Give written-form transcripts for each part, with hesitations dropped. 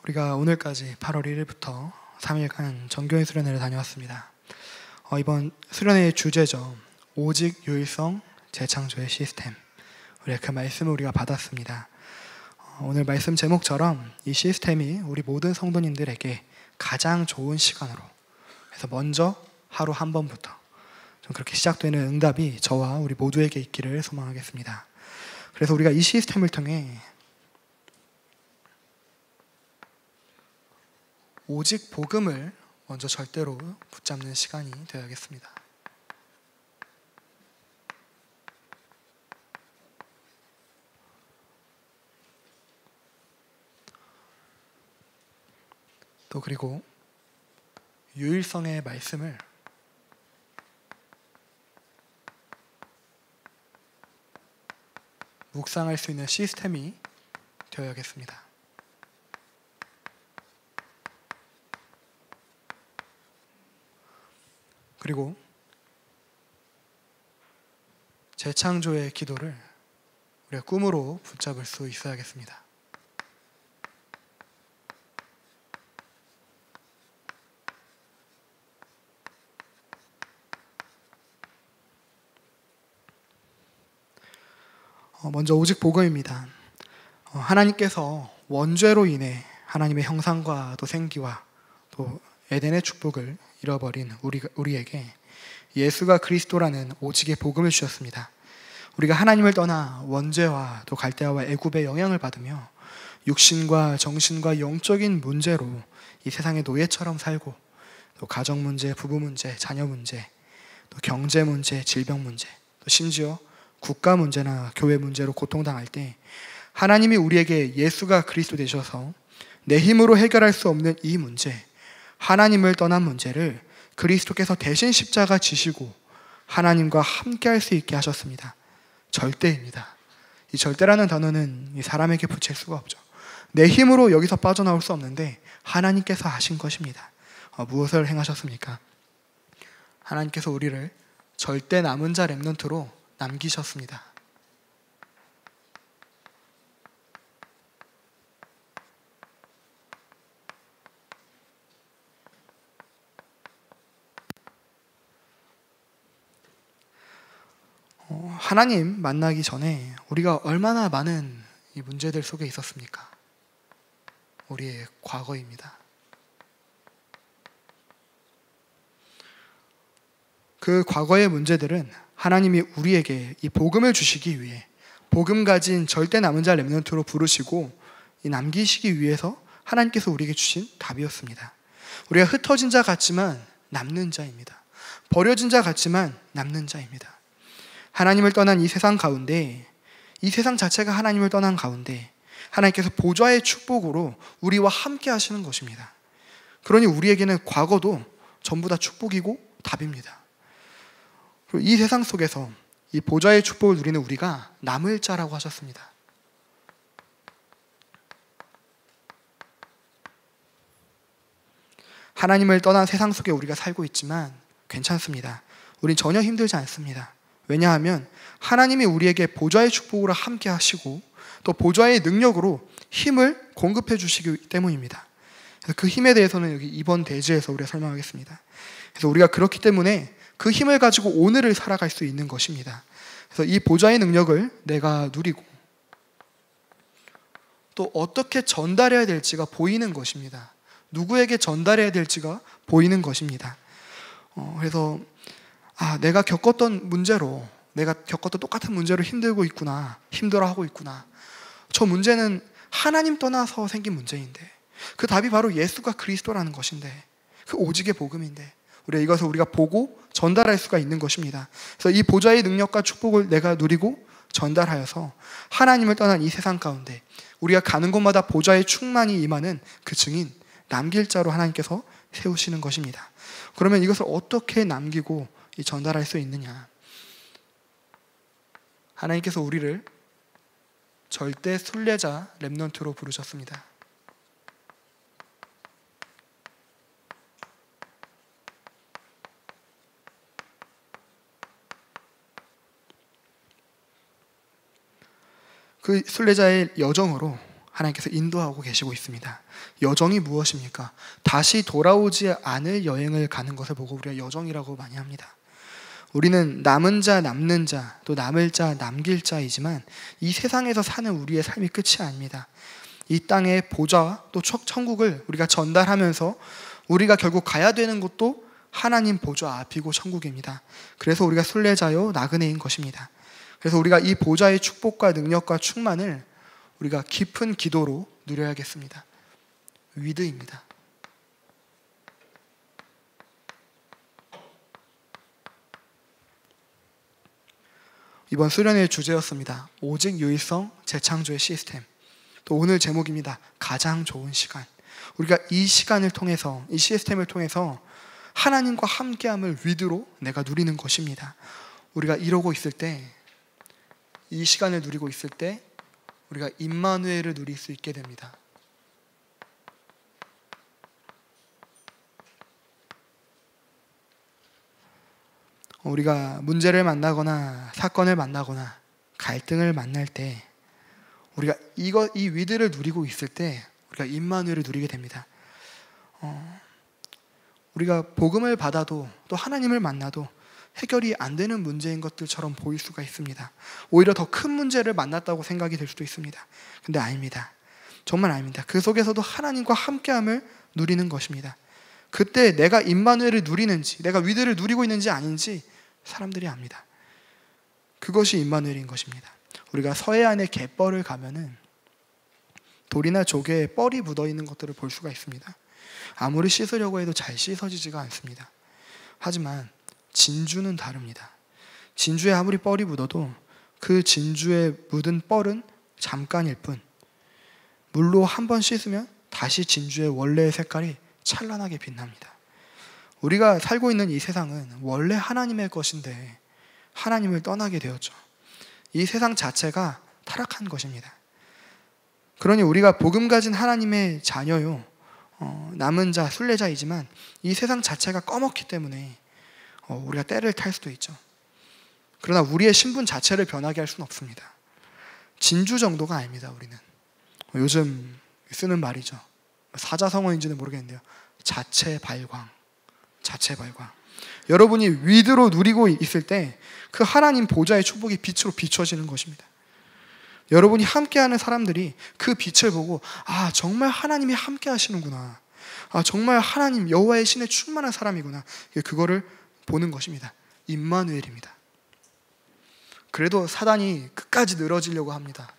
우리가 오늘까지 8월 1일부터 3일간 정교회 수련회를 다녀왔습니다. 이번 수련회의 주제죠. 오직 유일성 재창조의 시스템. 우리가 그 말씀을 우리가 받았습니다. 오늘 말씀 제목처럼 이 시스템이 우리 모든 성도님들에게 가장 좋은 시간으로, 그래서 먼저 하루 한 번부터 좀 그렇게 시작되는 응답이 저와 우리 모두에게 있기를 소망하겠습니다. 그래서 우리가 이 시스템을 통해 오직 복음을 먼저 절대로 붙잡는 시간이 되어야겠습니다. 또 그리고 유일성의 말씀을 묵상할 수 있는 시스템이 되어야겠습니다. 그리고 재창조의 기도를 우리가 꿈으로 붙잡을 수 있어야겠습니다. 먼저 오직 복음입니다. 하나님께서 원죄로 인해 하나님의 형상과 또 생기와 또 에덴의 축복을 잃어버린 우리에게 예수가 그리스도라는 오직의 복음을 주셨습니다. 우리가 하나님을 떠나 원죄와 또 갈대아와 애굽의 영향을 받으며 육신과 정신과 영적인 문제로 이 세상의 노예처럼 살고, 또 가정 문제, 부부 문제, 자녀 문제, 또 경제 문제, 질병 문제, 또 심지어 국가 문제나 교회 문제로 고통당할 때 하나님이 우리에게 예수가 그리스도 되셔서 내 힘으로 해결할 수 없는 이 문제, 하나님을 떠난 문제를 그리스도께서 대신 십자가 지시고 하나님과 함께 할 수 있게 하셨습니다. 절대입니다. 이 절대라는 단어는 이 사람에게 붙일 수가 없죠. 내 힘으로 여기서 빠져나올 수 없는데 하나님께서 하신 것입니다. 무엇을 행하셨습니까? 하나님께서 우리를 절대 남은 자 렘넌트로 남기셨습니다. 하나님 만나기 전에 우리가 얼마나 많은 이 문제들 속에 있었습니까? 우리의 과거입니다. 그 과거의 문제들은 하나님이 우리에게 이 복음을 주시기 위해, 복음 가진 절대 남은 자 렘넌트로 부르시고 이 남기시기 위해서 하나님께서 우리에게 주신 답이었습니다. 우리가 흩어진 자 같지만 남는 자입니다. 버려진 자 같지만 남는 자입니다. 하나님을 떠난 이 세상 가운데, 이 세상 자체가 하나님을 떠난 가운데 하나님께서 보좌의 축복으로 우리와 함께 하시는 것입니다. 그러니 우리에게는 과거도 전부 다 축복이고 답입니다. 그리고 이 세상 속에서 이 보좌의 축복을 누리는 우리가 남을 자라고 하셨습니다. 하나님을 떠난 세상 속에 우리가 살고 있지만 괜찮습니다. 우린 전혀 힘들지 않습니다. 왜냐하면 하나님이 우리에게 보좌의 축복으로 함께 하시고 또 보좌의 능력으로 힘을 공급해 주시기 때문입니다. 그래서 그 힘에 대해서는 여기 이번 대지에서 우리가 설명하겠습니다. 그래서 우리가 그렇기 때문에 그 힘을 가지고 오늘을 살아갈 수 있는 것입니다. 그래서 이 보좌의 능력을 내가 누리고 또 어떻게 전달해야 될지가 보이는 것입니다. 누구에게 전달해야 될지가 보이는 것입니다. 그래서 내가 겪었던 문제로, 내가 겪었던 똑같은 문제로 힘들고 있구나, 힘들어하고 있구나. 저 문제는 하나님 떠나서 생긴 문제인데 그 답이 바로 예수가 그리스도라는 것인데, 그 오직의 복음인데 우리가 보고 전달할 수가 있는 것입니다. 그래서 이 보좌의 능력과 축복을 내가 누리고 전달하여서 하나님을 떠난 이 세상 가운데 우리가 가는 곳마다 보좌의 충만이 임하는 그 증인, 남길 자로 하나님께서 세우시는 것입니다. 그러면 이것을 어떻게 남기고 전달할 수 있느냐? 하나님께서 우리를 절대 순례자 렘넌트로 부르셨습니다. 그 순례자의 여정으로 하나님께서 인도하고 계시고 있습니다. 여정이 무엇입니까? 다시 돌아오지 않을 여행을 가는 것을 보고 우리가 여정이라고 많이 합니다. 우리는 남은 자, 남는 자, 또 남을 자, 남길 자이지만 이 세상에서 사는 우리의 삶이 끝이 아닙니다. 이 땅의 보좌와 또 천국을 우리가 전달하면서 우리가 결국 가야 되는 곳도 하나님 보좌 앞이고 천국입니다. 그래서 우리가 순례자요 나그네인 것입니다. 그래서 우리가 이 보좌의 축복과 능력과 충만을 우리가 깊은 기도로 누려야겠습니다. 위드입니다. 이번 수련회의 주제였습니다. 오직 유일성 재창조의 시스템. 또 오늘 제목입니다. 가장 좋은 시간. 우리가 이 시간을 통해서, 이 시스템을 통해서 하나님과 함께함을 위드로 내가 누리는 것입니다. 우리가 이러고 있을 때, 이 시간을 누리고 있을 때 우리가 임마누엘을 누릴 수 있게 됩니다. 우리가 문제를 만나거나 사건을 만나거나 갈등을 만날 때 우리가 이 위드를 누리고 있을 때 우리가 임마누엘을 누리게 됩니다. 우리가 복음을 받아도 또 하나님을 만나도 해결이 안 되는 문제인 것들처럼 보일 수가 있습니다. 오히려 더 큰 문제를 만났다고 생각이 될 수도 있습니다. 근데 아닙니다. 정말 아닙니다. 그 속에서도 하나님과 함께함을 누리는 것입니다. 그때 내가 임마누엘을 누리는지, 내가 위드를 누리고 있는지 아닌지 사람들이 압니다. 그것이 임마누엘인 것입니다. 우리가 서해안의 갯벌을 가면은 돌이나 조개에 뻘이 묻어있는 것들을 볼 수가 있습니다. 아무리 씻으려고 해도 잘 씻어지지가 않습니다. 하지만 진주는 다릅니다. 진주에 아무리 뻘이 묻어도 그 진주에 묻은 뻘은 잠깐일 뿐, 물로 한번 씻으면 다시 진주의 원래의 색깔이 찬란하게 빛납니다. 우리가 살고 있는 이 세상은 원래 하나님의 것인데 하나님을 떠나게 되었죠. 이 세상 자체가 타락한 것입니다. 그러니 우리가 복음 가진 하나님의 자녀요, 남은 자, 순례자이지만 이 세상 자체가 꺼멓기 때문에 우리가 때를 탈 수도 있죠. 그러나 우리의 신분 자체를 변하게 할 수는 없습니다. 진주 정도가 아닙니다. 우리는 요즘 쓰는 말이죠. 사자성어인지는 모르겠는데요. 자체 발광. 여러분이 위드로 누리고 있을 때 그 하나님 보좌의 축복이 빛으로 비춰지는 것입니다. 여러분이 함께하는 사람들이 그 빛을 보고 아, 정말 하나님이 함께 하시는구나. 아, 정말 하나님 여호와의 신에 충만한 사람이구나. 그거를 보는 것입니다. 임마누엘입니다. 그래도 사단이 끝까지 늘어지려고 합니다.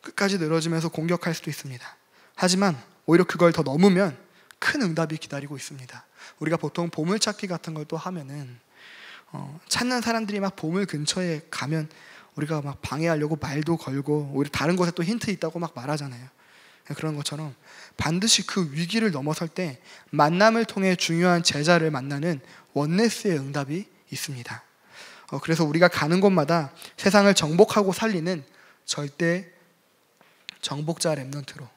끝까지 늘어지면서 공격할 수도 있습니다. 하지만 오히려 그걸 더 넘으면 큰 응답이 기다리고 있습니다. 우리가 보통 보물찾기 같은 걸 또 하면은 찾는 사람들이 막 보물 근처에 가면 우리가 막 방해하려고 말도 걸고 오히려 다른 곳에 또 힌트 있다고 막 말하잖아요. 그런 것처럼 반드시 그 위기를 넘어설 때 만남을 통해 중요한 제자를 만나는 원네스의 응답이 있습니다. 그래서 우리가 가는 곳마다 세상을 정복하고 살리는 절대 정복자 렘넌트로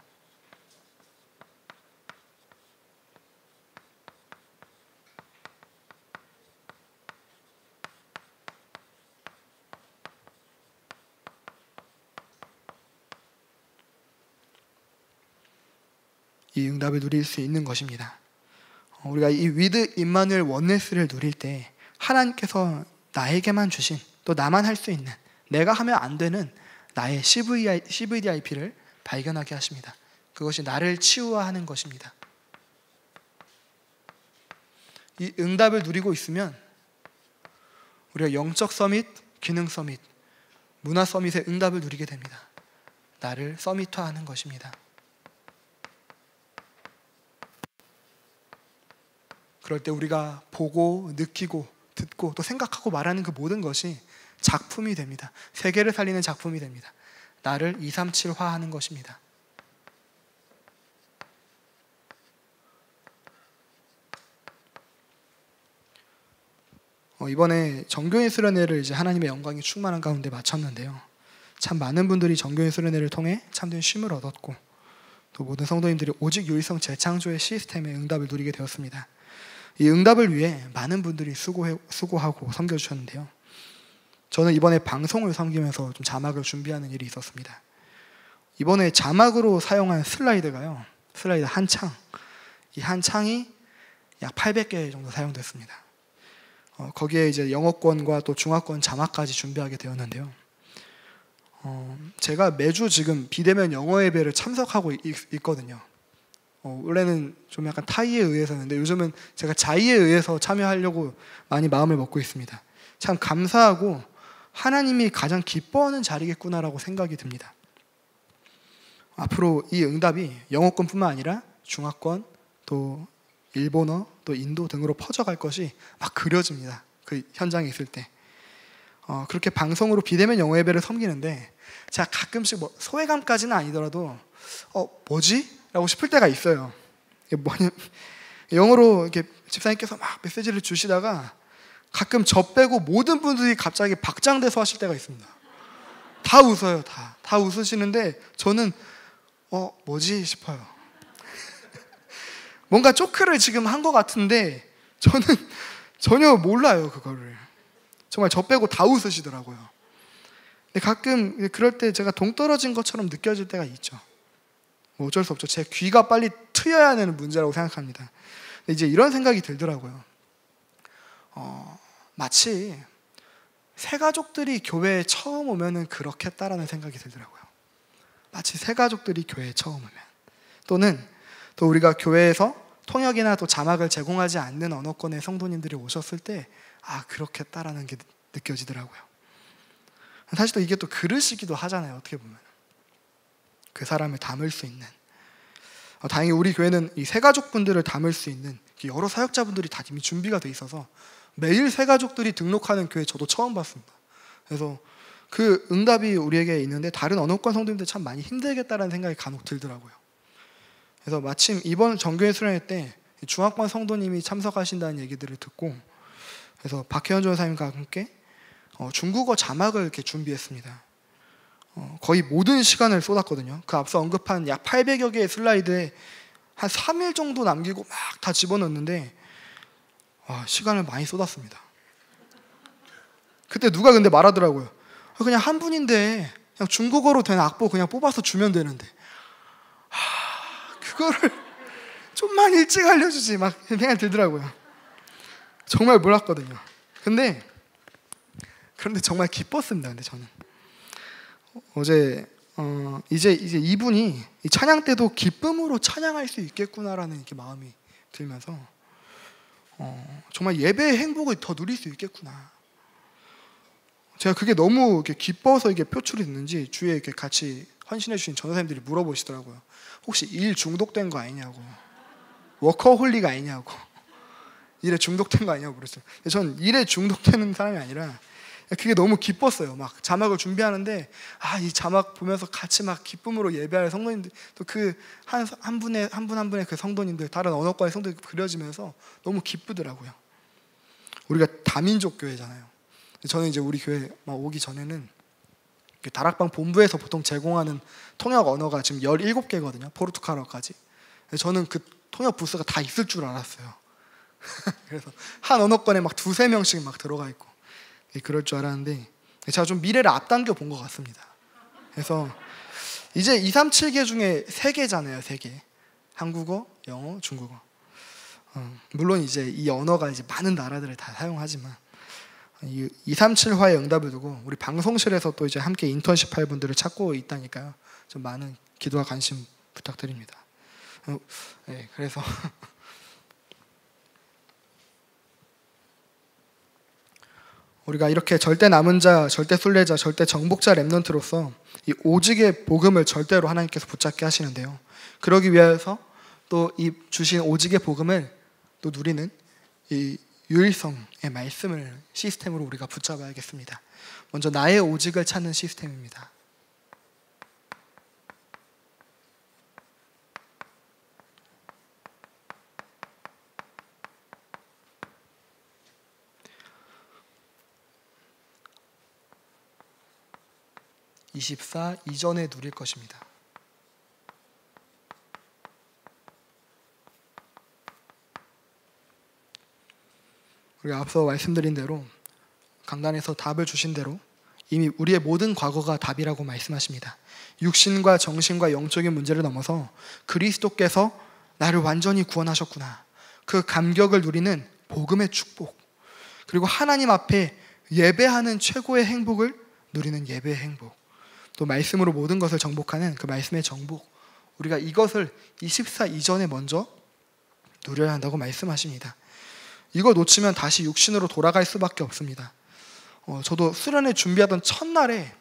이 응답을 누릴 수 있는 것입니다. 우리가 이 위드 임마누엘 원네스를 누릴 때 하나님께서 나에게만 주신, 또 나만 할 수 있는, 내가 하면 안 되는 나의 CVDIP를 발견하게 하십니다. 그것이 나를 치유화하는 것입니다. 이 응답을 누리고 있으면 우리가 영적 서밋, 기능 서밋, 문화 서밋의 응답을 누리게 됩니다. 나를 서밋화하는 것입니다. 그럴 때 우리가 보고 느끼고 듣고 또 생각하고 말하는 그 모든 것이 작품이 됩니다. 세계를 살리는 작품이 됩니다. 나를 237화하는 것입니다. 이번에 정교인 수련회를 이제 하나님의 영광이 충만한 가운데 마쳤는데요. 참 많은 분들이 정교인 수련회를 통해 참된 쉼을 얻었고 또 모든 성도님들이 오직 유일성 재창조의 시스템의 응답을 누리게 되었습니다. 이 응답을 위해 많은 분들이 수고하고 섬겨주셨는데요. 저는 이번에 방송을 섬기면서 좀 자막을 준비하는 일이 있었습니다. 이번에 자막으로 사용한 슬라이드가요, 슬라이드 한 창, 이 한 창이 약 800개 정도 사용됐습니다. 거기에 이제 영어권과 또 중화권 자막까지 준비하게 되었는데요. 제가 매주 지금 비대면 영어 예배를 참석하고 있거든요. 원래는 좀 약간 타의에 의해서였는데 요즘은 제가 자의에 의해서 참여하려고 많이 마음을 먹고 있습니다. 참 감사하고 하나님이 가장 기뻐하는 자리겠구나라고 생각이 듭니다. 앞으로 이 응답이 영어권뿐만 아니라 중화권, 또 일본어, 또 인도 등으로 퍼져갈 것이 막 그려집니다. 그 현장에 있을 때. 그렇게 방송으로 비대면 영어 예배를 섬기는데 제가 가끔씩 소외감까지는 아니더라도 뭐지? 라고 싶을 때가 있어요. 이게 뭐냐, 영어로 이렇게 집사님께서 막 메시지를 주시다가 가끔 저 빼고 모든 분들이 갑자기 박장대소 하실 때가 있습니다. 다 웃어요. 다 웃으시는데 저는 뭐지 싶어요. 뭔가 조크를 지금 한 것 같은데 저는 전혀 몰라요, 그거를. 정말 저 빼고 다 웃으시더라고요. 근데 가끔 그럴 때 제가 동떨어진 것처럼 느껴질 때가 있죠. 뭐 어쩔 수 없죠. 제 귀가 빨리 트여야 하는 문제라고 생각합니다. 근데 이제 이런 생각이 들더라고요. 마치 새 가족들이 교회에 처음 오면은 그렇겠다라는 생각이 들더라고요. 마치 새 가족들이 교회에 처음 오면, 또는 또 우리가 교회에서 통역이나 또 자막을 제공하지 않는 언어권의 성도님들이 오셨을 때 그렇겠다라는 게 느껴지더라고요. 사실 또 이게 또 그릇이기도 하잖아요. 어떻게 보면 그 사람을 담을 수 있는, 다행히 우리 교회는 이 새가족분들을 담을 수 있는 여러 사역자분들이 다 이미 준비가 돼 있어서 매일 새가족들이 등록하는 교회 저도 처음 봤습니다. 그래서 그 응답이 우리에게 있는데 다른 언어권 성도님들 참 많이 힘들겠다라는 생각이 간혹 들더라고요. 그래서 마침 이번 정교회 수련회 때 중화권 성도님이 참석하신다는 얘기들을 듣고, 그래서 박혜원 전사님과 함께 중국어 자막을 이렇게 준비했습니다. 거의 모든 시간을 쏟았거든요. 그 앞서 언급한 약 800여 개의 슬라이드에 한 3일 정도 남기고 막 다 집어넣는데 시간을 많이 쏟았습니다. 그때 누가 근데 말하더라고요. 그냥 한 분인데 그냥 중국어로 된 악보 그냥 뽑아서 주면 되는데 그거를 좀만 일찍 알려주지 막 생각이 들더라고요. 정말 몰랐거든요. 그런데 정말 기뻤습니다. 근데 저는 어제 이제 이분이 이 찬양 때도 기쁨으로 찬양할 수 있겠구나라는 이렇게 마음이 들면서 정말 예배의 행복을 더 누릴 수 있겠구나. 제가 그게 너무 이렇게 기뻐서 이게 표출이 됐는지 주위에 이렇게 같이 헌신해 주신 전도사님들이 물어보시더라고요. 혹시 일 중독된 거 아니냐고, 워커홀릭 아니냐고, 일에 중독된 거 아니냐고 그랬어요. 전 일에 중독되는 사람이 아니라 그게 너무 기뻤어요. 막 자막을 준비하는데 이 자막 보면서 같이 막 기쁨으로 예배할 성도님들, 또 그 한 분의 그 성도님들, 다른 언어권의 성도님들 그려지면서 너무 기쁘더라고요. 우리가 다민족 교회잖아요. 저는 이제 우리 교회 오기 전에는 다락방 본부에서 보통 제공하는 통역 언어가 지금 17개거든요. 포르투갈어까지. 저는 그 통역 부스가 다 있을 줄 알았어요. 그래서 한 언어권에 막 2-3명씩 막 들어가 있고 그럴 줄 알았는데 제가 좀 미래를 앞당겨 본 것 같습니다. 그래서 이제 237개 중에 3개잖아요. 3개. 한국어, 영어, 중국어. 물론 이제 이 언어가 이제 많은 나라들을 다 사용하지만 237화의 응답을 두고 우리 방송실에서 또 이제 함께 인턴십 할 분들을 찾고 있다니까요. 좀 많은 기도와 관심 부탁드립니다. 네, 그래서 우리가 이렇게 절대 남은 자, 절대 순례자, 절대 정복자 렘넌트로서 이 오직의 복음을 절대로 하나님께서 붙잡게 하시는데요. 그러기 위해서 또 이 주신 오직의 복음을 또 누리는 이 유일성의 말씀을 시스템으로 우리가 붙잡아야겠습니다. 먼저 나의 오직을 찾는 시스템입니다. (24) 이전에 누릴 것입니다. 우리가 앞서 말씀드린 대로 강단에서 답을 주신 대로 이미 우리의 모든 과거가 답이라고 말씀하십니다. 육신과 정신과 영적인 문제를 넘어서 그리스도께서 나를 완전히 구원하셨구나. 그 감격을 누리는 복음의 축복, 그리고 하나님 앞에 예배하는 최고의 행복을 누리는 예배의 행복, 또 말씀으로 모든 것을 정복하는 그 말씀의 정복, 우리가 이것을 24 이전에 먼저 누려야 한다고 말씀하십니다. 이거 놓치면 다시 육신으로 돌아갈 수밖에 없습니다. 저도 수련회 준비하던 첫날에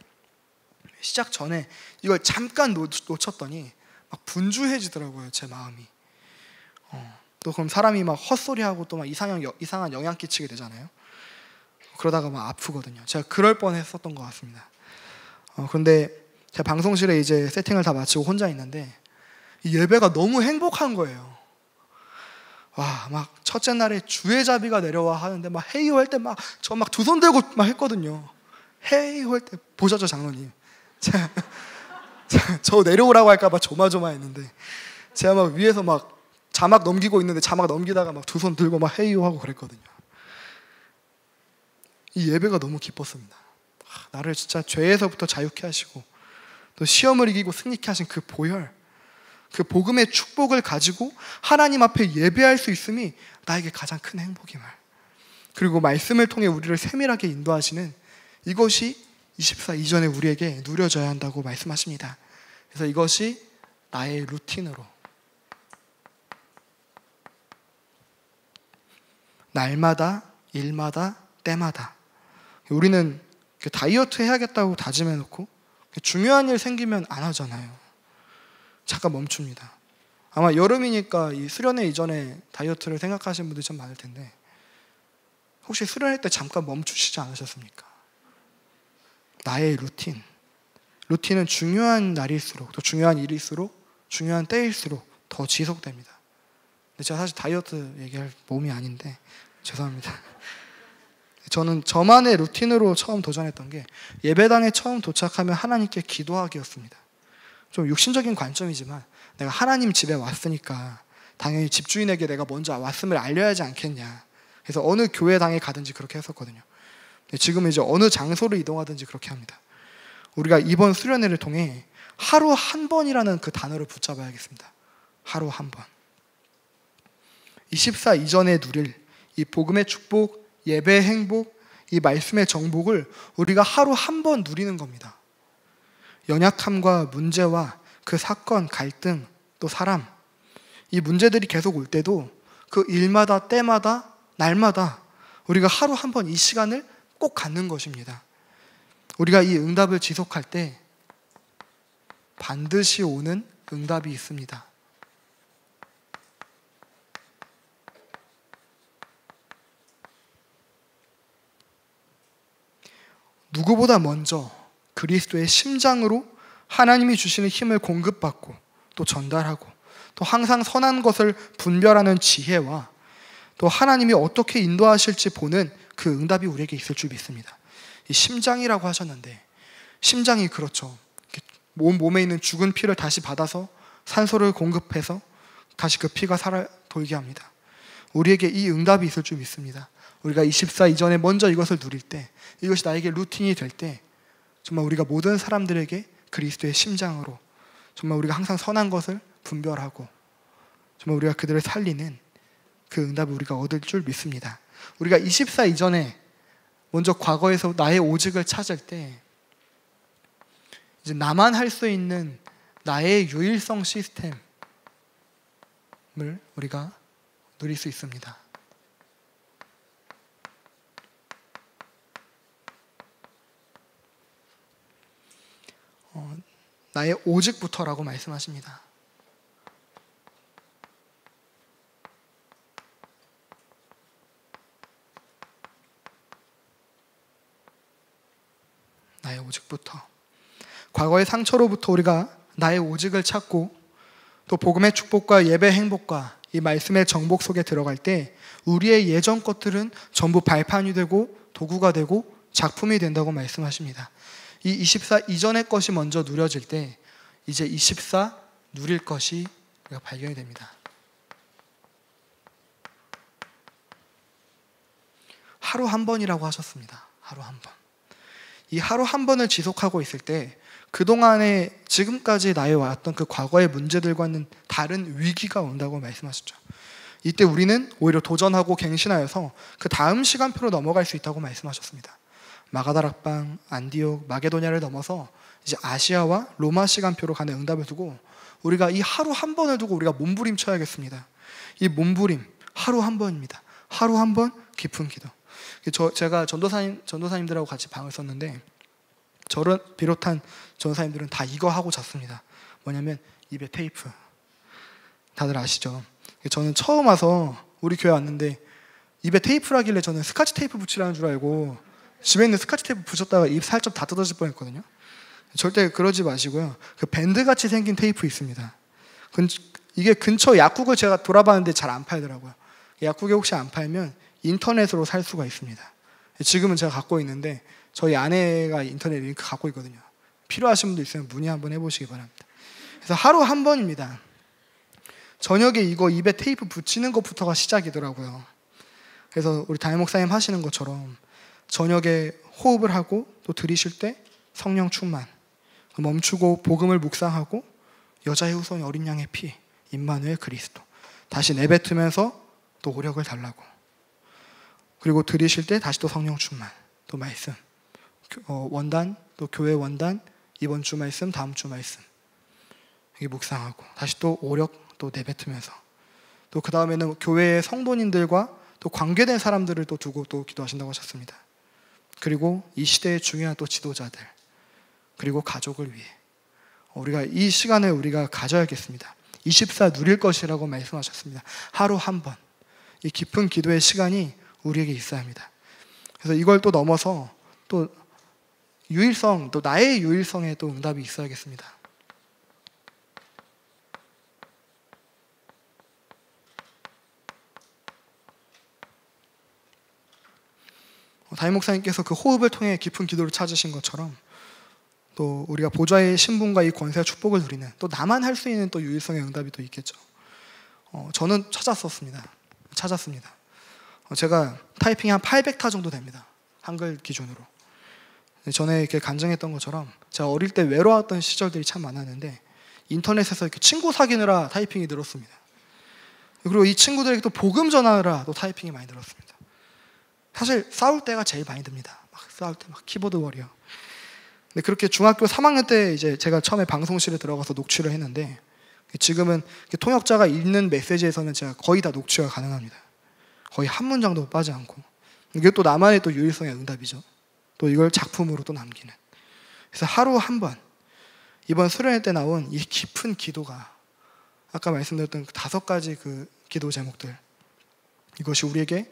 시작 전에 이걸 잠깐 놓쳤더니 막 분주해지더라고요, 제 마음이. 또 그럼 사람이 막 헛소리하고 또 막 이상한 영향 끼치게 되잖아요. 그러다가 막 아프거든요. 제가 그럴 뻔했었던 것 같습니다. 그런데 제가 방송실에 이제 세팅을 다 마치고 혼자 있는데 이 예배가 너무 행복한 거예요. 와, 막 첫째 날에 주의자비가 내려와 하는데 막 헤이호 할 때 막 저 막 두 손 들고 막 했거든요. 헤이호 할 때 보셨죠, 장로님? 저 내려오라고 할까봐 조마조마했는데 제가 막 위에서 막 자막 넘기고 있는데 자막 넘기다가 막 두 손 들고 막 헤이호 하고 그랬거든요. 이 예배가 너무 기뻤습니다. 나를 진짜 죄에서부터 자유케 하시고 또 시험을 이기고 승리케 하신 그 보혈, 그 복음의 축복을 가지고 하나님 앞에 예배할 수 있음이 나에게 가장 큰 행복임을, 그리고 말씀을 통해 우리를 세밀하게 인도하시는 이것이 24 이전에 우리에게 누려져야 한다고 말씀하십니다. 그래서 이것이 나의 루틴으로, 날마다, 일마다, 때마다, 우리는 다이어트 해야겠다고 다짐해놓고 중요한 일 생기면 안 하잖아요. 잠깐 멈춥니다. 아마 여름이니까 이 수련회 이전에 다이어트를 생각하시는 분들이 좀 많을 텐데 혹시 수련회 때 잠깐 멈추시지 않으셨습니까? 나의 루틴은 중요한 날일수록, 또 중요한 일일수록, 중요한 때일수록 더 지속됩니다. 근데 제가 사실 다이어트 얘기할 몸이 아닌데 죄송합니다. 저는 저만의 루틴으로 처음 도전했던 게 예배당에 처음 도착하면 하나님께 기도하기였습니다. 좀 육신적인 관점이지만 내가 하나님 집에 왔으니까 당연히 집주인에게 내가 먼저 왔음을 알려야 하지 않겠냐. 그래서 어느 교회당에 가든지 그렇게 했었거든요. 지금은 이제 어느 장소를 이동하든지 그렇게 합니다. 우리가 이번 수련회를 통해 하루 한 번이라는 그 단어를 붙잡아야겠습니다. 하루 한 번. 24 이전에 누릴 이 복음의 축복, 예배의 행복, 이 말씀의 정복을 우리가 하루 한 번 누리는 겁니다. 연약함과 문제와 그 사건, 갈등, 또 사람, 이 문제들이 계속 올 때도 그 일마다, 때마다, 날마다 우리가 하루 한 번 이 시간을 꼭 갖는 것입니다. 우리가 이 응답을 지속할 때 반드시 오는 응답이 있습니다. 누구보다 먼저 그리스도의 심장으로 하나님이 주시는 힘을 공급받고 또 전달하고 또 항상 선한 것을 분별하는 지혜와 또 하나님이 어떻게 인도하실지 보는 그 응답이 우리에게 있을 줄 믿습니다. 이 심장이라고 하셨는데 심장이 그렇죠. 몸에 있는 죽은 피를 다시 받아서 산소를 공급해서 다시 그 피가 살아 돌게 합니다. 우리에게 이 응답이 있을 줄 믿습니다. 우리가 24 이전에 먼저 이것을 누릴 때, 이것이 나에게 루틴이 될 때 정말 우리가 모든 사람들에게 그리스도의 심장으로 정말 우리가 항상 선한 것을 분별하고 정말 우리가 그들을 살리는 그 응답을 우리가 얻을 줄 믿습니다. 우리가 24 이전에 먼저 과거에서 나의 오직을 찾을 때 이제 나만 할 수 있는 나의 유일성 시스템을 우리가 누릴 수 있습니다. 나의 오직부터라고 말씀하십니다. 나의 오직부터. 과거의 상처로부터 우리가 나의 오직을 찾고 또 복음의 축복과 예배 행복과 이 말씀의 정복 속에 들어갈 때 우리의 예전 것들은 전부 발판이 되고 도구가 되고 작품이 된다고 말씀하십니다. 이 24 이전의 것이 먼저 누려질 때 이제 24 누릴 것이 우리가 발견이 됩니다. 하루 한 번이라고 하셨습니다. 하루 한 번. 이 하루 한 번을 지속하고 있을 때 그동안에 지금까지 나에 왔던 그 과거의 문제들과는 다른 위기가 온다고 말씀하셨죠. 이때 우리는 오히려 도전하고 갱신하여서 그 다음 시간표로 넘어갈 수 있다고 말씀하셨습니다. 마가다락방, 안디옥, 마게도냐를 넘어서 이제 아시아와 로마 시간표로 가는 응답을 두고 우리가 이 하루 한 번을 두고 우리가 몸부림쳐야겠습니다. 이 몸부림 하루 한 번입니다. 하루 한 번 깊은 기도. 제가 전도사님들하고 같이 방을 썼는데 저를 비롯한 전도사님들은 다 이거 하고 잤습니다. 뭐냐면 입에 테이프. 다들 아시죠? 저는 처음 와서 우리 교회 왔는데 입에 테이프라길래 저는 스카치 테이프 붙이라는 줄 알고 집에 있는 스카치 테이프 붙였다가 입 살짝 다 뜯어질 뻔했거든요. 절대 그러지 마시고요. 그 밴드같이 생긴 테이프 있습니다. 이게 근처 약국을 제가 돌아봤는데 잘 안 팔더라고요. 약국에 혹시 안 팔면 인터넷으로 살 수가 있습니다. 지금은 제가 갖고 있는데 저희 아내가 인터넷 링크 갖고 있거든요. 필요하신 분도 있으면 문의 한번 해보시기 바랍니다. 그래서 하루 한 번입니다. 저녁에 이거 입에 테이프 붙이는 것부터가 시작이더라고요. 그래서 우리 담임 목사님 하시는 것처럼 저녁에 호흡을 하고 또 들이쉴 때 성령 충만, 멈추고 복음을 묵상하고 여자의 후손 어린 양의 피, 임마누엘 그리스도, 다시 내뱉으면서 또 오력을 달라고, 그리고 들이쉴 때 다시 또 성령 충만, 또 말씀, 원단, 또 교회 원단, 이번 주 말씀, 다음 주 말씀 이게 묵상하고 다시 또 오력 또 내뱉으면서 또 그 다음에는 교회의 성도님들과 또 관계된 사람들을 또 두고 또 기도하신다고 하셨습니다. 그리고 이 시대의 중요한 또 지도자들, 그리고 가족을 위해 우리가 이 시간을 우리가 가져야겠습니다. 24 누릴 것이라고 말씀하셨습니다. 하루 한 번 이 깊은 기도의 시간이 우리에게 있어야 합니다. 그래서 이걸 또 넘어서 또 유일성, 또 나의 유일성에 또 응답이 있어야겠습니다. 담임 목사님께서 그 호흡을 통해 깊은 기도를 찾으신 것처럼 또 우리가 보좌의 신분과 이 권세와 축복을 누리는 또 나만 할 수 있는 또 유일성의 응답이 또 있겠죠. 저는 찾았습니다. 제가 타이핑이 한 800타 정도 됩니다. 한글 기준으로. 전에 이렇게 간증했던 것처럼 제가 어릴 때 외로웠던 시절들이 참 많았는데 인터넷에서 이렇게 친구 사귀느라 타이핑이 늘었습니다. 그리고 이 친구들에게 또 복음 전하느라 또 타이핑이 많이 늘었습니다. 사실 싸울 때가 제일 많이 듭니다. 막 싸울 때 막 키보드 워리어. 근데 그렇게 중학교 3학년 때 이제 제가 처음에 방송실에 들어가서 녹취를 했는데 지금은 통역자가 읽는 메시지에서는 제가 거의 다 녹취가 가능합니다. 거의 한 문장도 빠지 않고. 이게 또 나만의 또 유일성의 응답이죠. 또 이걸 작품으로 또 남기는. 그래서 하루 한 번 이번 수련회 때 나온 이 깊은 기도가 아까 말씀드렸던 그 5가지 그 기도 제목들, 이것이 우리에게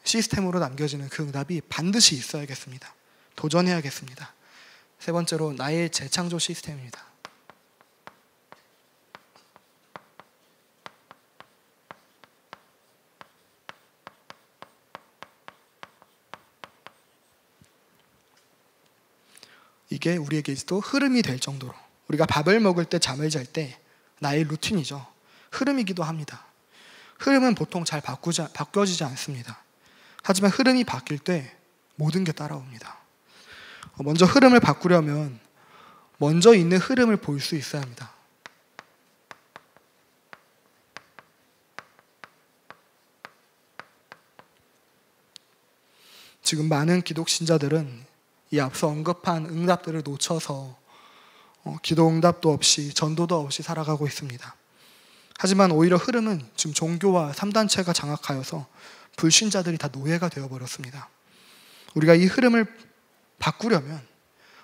시스템으로 남겨지는 그 응답이 반드시 있어야겠습니다. 도전해야겠습니다. 세 번째로 나의 재창조 시스템입니다. 이게 우리에게 또 흐름이 될 정도로 우리가 밥을 먹을 때 잠을 잘 때 나의 루틴이죠. 흐름이기도 합니다. 흐름은 보통 잘 바뀌어지지 않습니다. 하지만 흐름이 바뀔 때 모든 게 따라옵니다. 먼저 흐름을 바꾸려면 먼저 있는 흐름을 볼 수 있어야 합니다. 지금 많은 기독신자들은 이 앞서 언급한 응답들을 놓쳐서 기도 응답도 없이 전도도 없이 살아가고 있습니다. 하지만 오히려 흐름은 지금 종교와 3단체가 장악하여서 불신자들이 다 노예가 되어버렸습니다. 우리가 이 흐름을 바꾸려면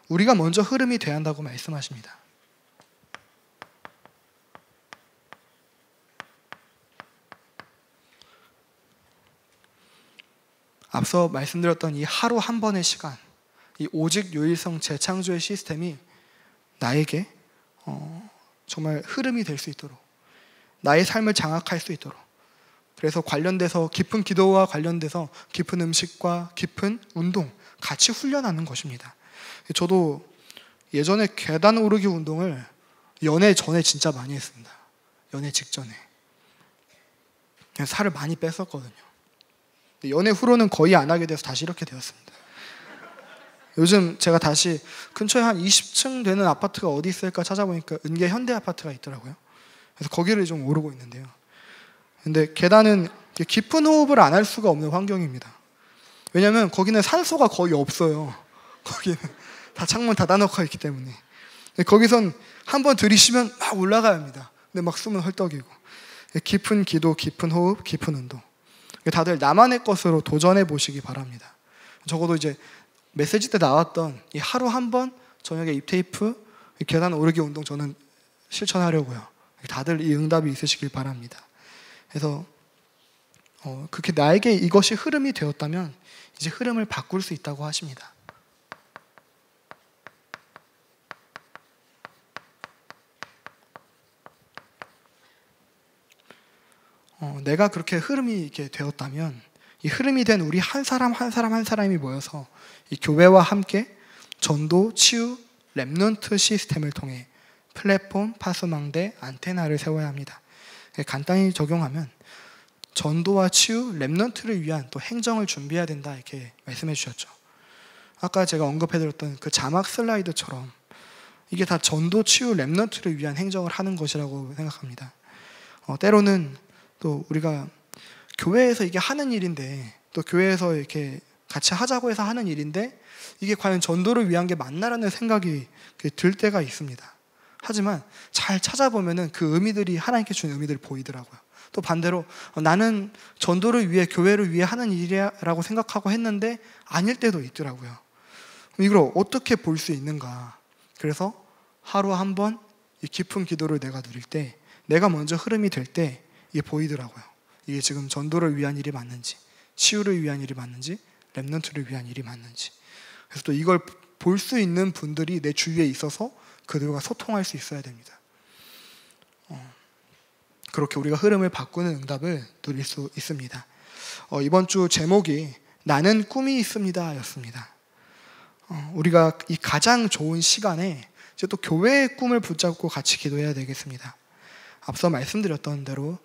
우리가 먼저 흐름이 돼야 한다고 말씀하십니다. 앞서 말씀드렸던 이 하루 한 번의 시간, 이 오직 유일성 재창조의 시스템이 나에게 정말 흐름이 될 수 있도록, 나의 삶을 장악할 수 있도록, 그래서 관련돼서 깊은 기도와 관련돼서 깊은 음식과 깊은 운동 같이 훈련하는 것입니다. 저도 예전에 계단 오르기 운동을 연애 전에 진짜 많이 했습니다. 연애 직전에 살을 많이 뺐었거든요. 근데 연애 후로는 거의 안 하게 돼서 다시 이렇게 되었습니다. 요즘 제가 다시 근처에 한 20층 되는 아파트가 어디 있을까 찾아보니까 은계 현대 아파트가 있더라고요. 그래서 거기를 좀 오르고 있는데요. 근데 계단은 깊은 호흡을 안 할 수가 없는 환경입니다. 왜냐면 거기는 산소가 거의 없어요. 거기는 다 창문 닫아놓고 있기 때문에. 거기선 한번 들이쉬면 막 올라가야 합니다. 근데 막 숨은 헐떡이고. 깊은 기도, 깊은 호흡, 깊은 운동. 다들 나만의 것으로 도전해 보시기 바랍니다. 적어도 이제 메시지 때 나왔던 이 하루 한 번 저녁에 입테이프 계단 오르기 운동 저는 실천하려고요. 다들 이 응답이 있으시길 바랍니다. 그래서 그렇게 나에게 이것이 흐름이 되었다면 이제 흐름을 바꿀 수 있다고 하십니다. 내가 그렇게 흐름이 이렇게 되었다면 이 흐름이 된 우리 한 사람 한 사람 한 사람이 모여서 이 교회와 함께 전도, 치유, 렘넌트 시스템을 통해 플랫폼, 파수망대, 안테나를 세워야 합니다. 간단히 적용하면 전도와 치유, 렘넌트를 위한 또 행정을 준비해야 된다 이렇게 말씀해 주셨죠. 아까 제가 언급해드렸던 그 자막 슬라이드처럼 이게 다 전도, 치유, 렘넌트를 위한 행정을 하는 것이라고 생각합니다. 때로는 또 우리가 교회에서 이게 하는 일인데 또 교회에서 이렇게 같이 하자고 해서 하는 일인데 이게 과연 전도를 위한 게 맞나라는 생각이 들 때가 있습니다. 하지만 잘 찾아보면은 그 의미들이 하나님께 준 의미들이 보이더라고요. 또 반대로 나는 전도를 위해 교회를 위해 하는 일이라고 생각하고 했는데 아닐 때도 있더라고요. 이걸 어떻게 볼 수 있는가? 그래서 하루 한 번 이 깊은 기도를 내가 누릴 때 내가 먼저 흐름이 될 때 이게 보이더라고요. 이게 지금 전도를 위한 일이 맞는지, 치유를 위한 일이 맞는지, 렘넌트를 위한 일이 맞는지. 그래서 또 이걸 볼 수 있는 분들이 내 주위에 있어서 그들과 소통할 수 있어야 됩니다. 그렇게 우리가 흐름을 바꾸는 응답을 누릴 수 있습니다. 이번 주 제목이 나는 꿈이 있습니다 였습니다. 우리가 이 가장 좋은 시간에 이제 또 교회의 꿈을 붙잡고 같이 기도해야 되겠습니다. 앞서 말씀드렸던 대로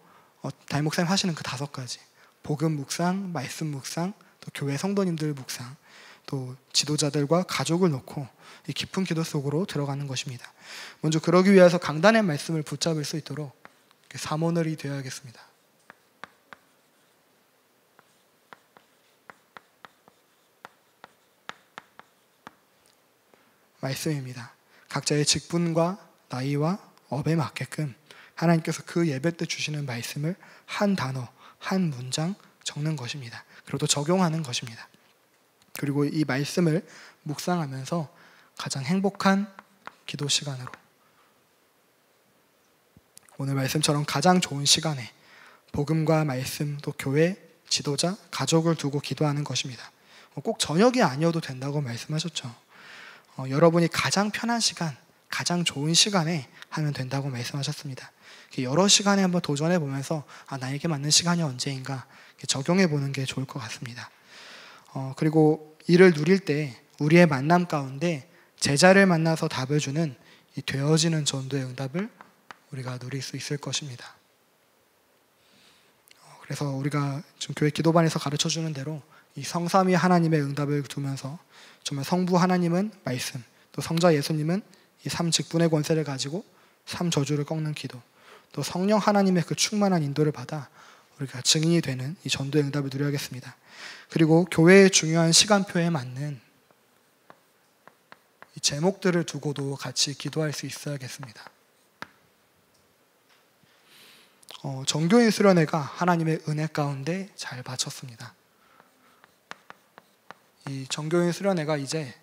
담임 목사님 하시는 그 5가지 복음 묵상, 말씀 묵상, 또 교회 성도님들 묵상, 또 지도자들과 가족을 놓고 이 깊은 기도 속으로 들어가는 것입니다. 먼저 그러기 위해서 강단의 말씀을 붙잡을 수 있도록 사모늘이 되어야겠습니다. 말씀입니다. 각자의 직분과 나이와 업에 맞게끔 하나님께서 그 예배 때 주시는 말씀을 한 단어, 한 문장 적는 것입니다. 그리고 또 적용하는 것입니다. 그리고 이 말씀을 묵상하면서 가장 행복한 기도 시간으로 오늘 말씀처럼 가장 좋은 시간에 복음과 말씀, 또 교회, 지도자, 가족을 두고 기도하는 것입니다. 꼭 저녁이 아니어도 된다고 말씀하셨죠. 여러분이 가장 편한 시간, 가장 좋은 시간에 하면 된다고 말씀하셨습니다. 여러 시간에 한번 도전해 보면서 나에게 맞는 시간이 언제인가 적용해 보는 게 좋을 것 같습니다. 그리고 이를 누릴 때 우리의 만남 가운데 제자를 만나서 답을 주는 이 되어지는 전도의 응답을 우리가 누릴 수 있을 것입니다. 그래서 우리가 지금 교회 기도반에서 가르쳐주는 대로 이 성삼위 하나님의 응답을 두면서 정말 성부 하나님은 말씀, 또 성자 예수님은 이 3직분의 권세를 가지고 3저주를 꺾는 기도, 또 성령 하나님의 그 충만한 인도를 받아 우리가 증인이 되는 이 전도의 응답을 누려야겠습니다. 그리고 교회의 중요한 시간표에 맞는 이 제목들을 두고도 같이 기도할 수 있어야겠습니다. 정교인 수련회가 하나님의 은혜 가운데 잘 바쳤습니다. 이 정교인 수련회가 이제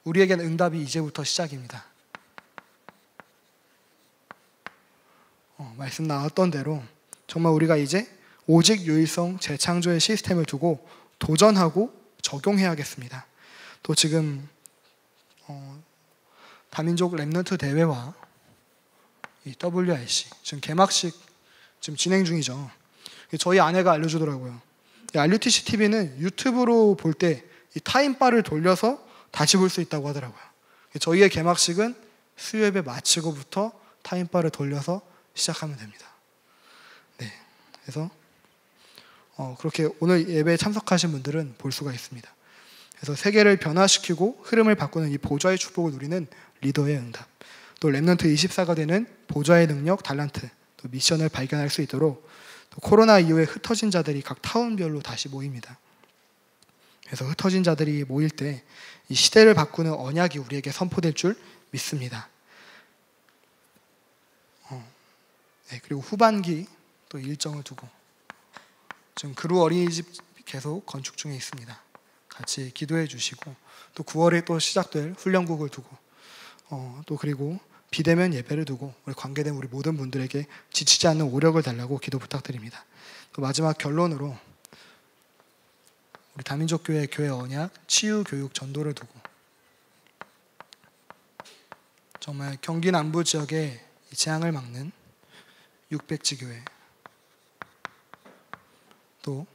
우리에게는 응답이 이제부터 시작입니다. 말씀 나왔던 대로 정말 우리가 이제 오직 유일성 재창조의 시스템을 두고 도전하고 적용해야겠습니다. 또 지금 다민족 렘넌트 대회와 이 WRC 지금 개막식 지금 진행 중이죠. 저희 아내가 알려주더라고요. RUTC TV는 유튜브로 볼 때 이 타임바를 돌려서 다시 볼 수 있다고 하더라고요. 저희의 개막식은 수요예배 마치고부터 타임바를 돌려서 시작하면 됩니다. 네, 그래서 그렇게 오늘 예배에 참석하신 분들은 볼 수가 있습니다. 그래서 세계를 변화시키고 흐름을 바꾸는 이 보좌의 축복을 누리는 리더의 응답, 또 렘넌트 24가 되는 보좌의 능력, 달란트, 또 미션을 발견할 수 있도록 또 코로나 이후에 흩어진 자들이 각 타운별로 다시 모입니다. 그래서 흩어진 자들이 모일 때 이 시대를 바꾸는 언약이 우리에게 선포될 줄 믿습니다. 네, 그리고 후반기 또 일정을 두고 지금 그루 어린이집 계속 건축 중에 있습니다. 같이 기도해 주시고 또 9월에 또 시작될 훈련국을 두고 또 그리고 비대면 예배를 두고 우리 관계된 우리 모든 분들에게 지치지 않는 오력을 달라고 기도 부탁드립니다. 또 마지막 결론으로 우리 다민족교회 교회 언약 치유교육 전도를 두고 정말 경기 남부 지역의 재앙을 막는 600지 교회, 또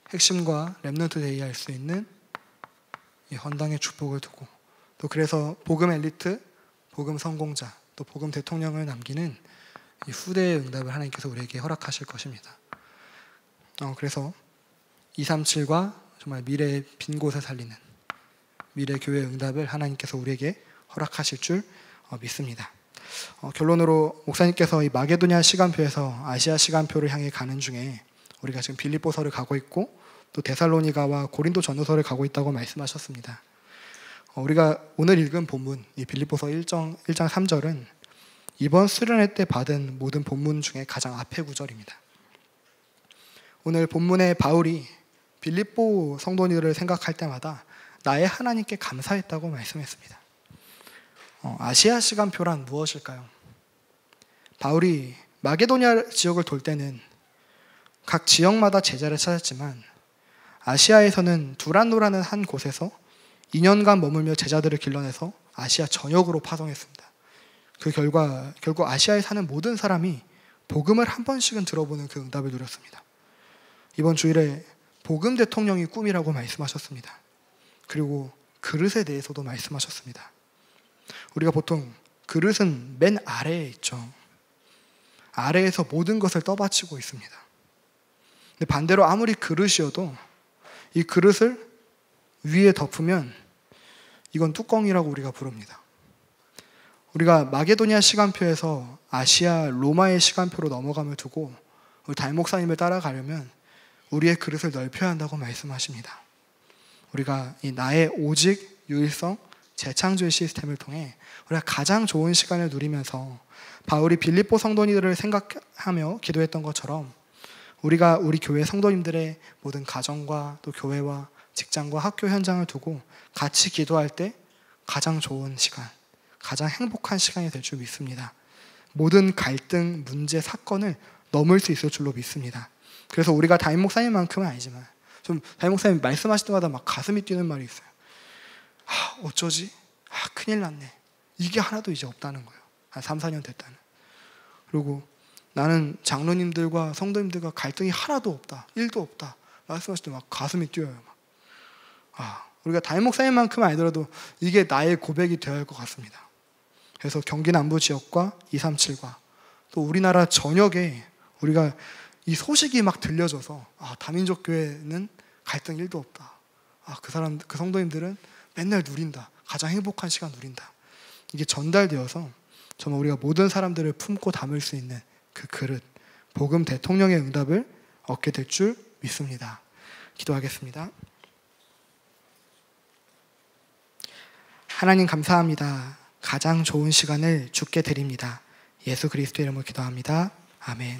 핵심과 렘넌트 데이 할 수 있는 이 헌당의 축복을 두고 또 그래서 복음 엘리트, 복음 성공자, 또 복음 대통령을 남기는 이 후대의 응답을 하나님께서 우리에게 허락하실 것입니다. 그래서 237과 정말 미래의 빈 곳에 살리는 미래 교회 응답을 하나님께서 우리에게 허락하실 줄 믿습니다. 결론으로 목사님께서 이 마게도냐 시간표에서 아시아 시간표를 향해 가는 중에 우리가 지금 빌립보서를 가고 있고 또 데살로니가와 고린도 전후서를 가고 있다고 말씀하셨습니다. 우리가 오늘 읽은 본문 이 빌립보서 1장 3절은 이번 수련회 때 받은 모든 본문 중에 가장 앞의 구절입니다. 오늘 본문에 바울이 빌립보 성도들을 생각할 때마다 나의 하나님께 감사했다고 말씀했습니다. 아시아 시간표란 무엇일까요? 바울이 마게도냐 지역을 돌 때는 각 지역마다 제자를 찾았지만 아시아에서는 두란노라는 한 곳에서 2년간 머물며 제자들을 길러내서 아시아 전역으로 파송했습니다. 그 결과 결국 아시아에 사는 모든 사람이 복음을 한 번씩은 들어보는 그 응답을 누렸습니다. 이번 주일에 복음 대통령이 꿈이라고 말씀하셨습니다. 그리고 그릇에 대해서도 말씀하셨습니다. 우리가 보통 그릇은 맨 아래에 있죠. 아래에서 모든 것을 떠받치고 있습니다. 근데 반대로 아무리 그릇이어도 이 그릇을 위에 덮으면 이건 뚜껑이라고 우리가 부릅니다. 우리가 마게도냐 시간표에서 아시아 로마의 시간표로 넘어감을 두고 우리 담임 목사님을 따라가려면 우리의 그릇을 넓혀야 한다고 말씀하십니다. 우리가 이 나의 오직 유일성 재창조의 시스템을 통해 우리가 가장 좋은 시간을 누리면서 바울이 빌립보 성도님들을 생각하며 기도했던 것처럼 우리가 우리 교회 성도님들의 모든 가정과 또 교회와 직장과 학교 현장을 두고 같이 기도할 때 가장 좋은 시간, 가장 행복한 시간이 될 줄 믿습니다. 모든 갈등, 문제, 사건을 넘을 수 있을 줄로 믿습니다. 그래서 우리가 담임 목사님만큼은 아니지만 좀 담임 목사님 말씀하실 때마다 막 가슴이 뛰는 말이 있어요. 어쩌지? 큰일 났네. 이게 하나도 이제 없다는 거예요. 한 3, 4년 됐다는. 그리고 나는 장로님들과 성도님들과 갈등이 하나도 없다. 1도 없다. 말씀하실 때 막 가슴이 뛰어요. 우리가 담임 목사님만큼은 아니더라도 이게 나의 고백이 되어야 할 것 같습니다. 그래서 경기 남부 지역과 237과 또 우리나라 전역에 우리가 이 소식이 막 들려져서 다민족 교회는 갈등 1도 없다. 그 성도님들은 맨날 누린다. 가장 행복한 시간 누린다. 이게 전달되어서 정말 우리가 모든 사람들을 품고 담을 수 있는 그 그릇, 복음 대통령의 응답을 얻게 될 줄 믿습니다. 기도하겠습니다. 하나님 감사합니다. 가장 좋은 시간을 주께 드립니다. 예수 그리스도의 이름으로 기도합니다. 아멘.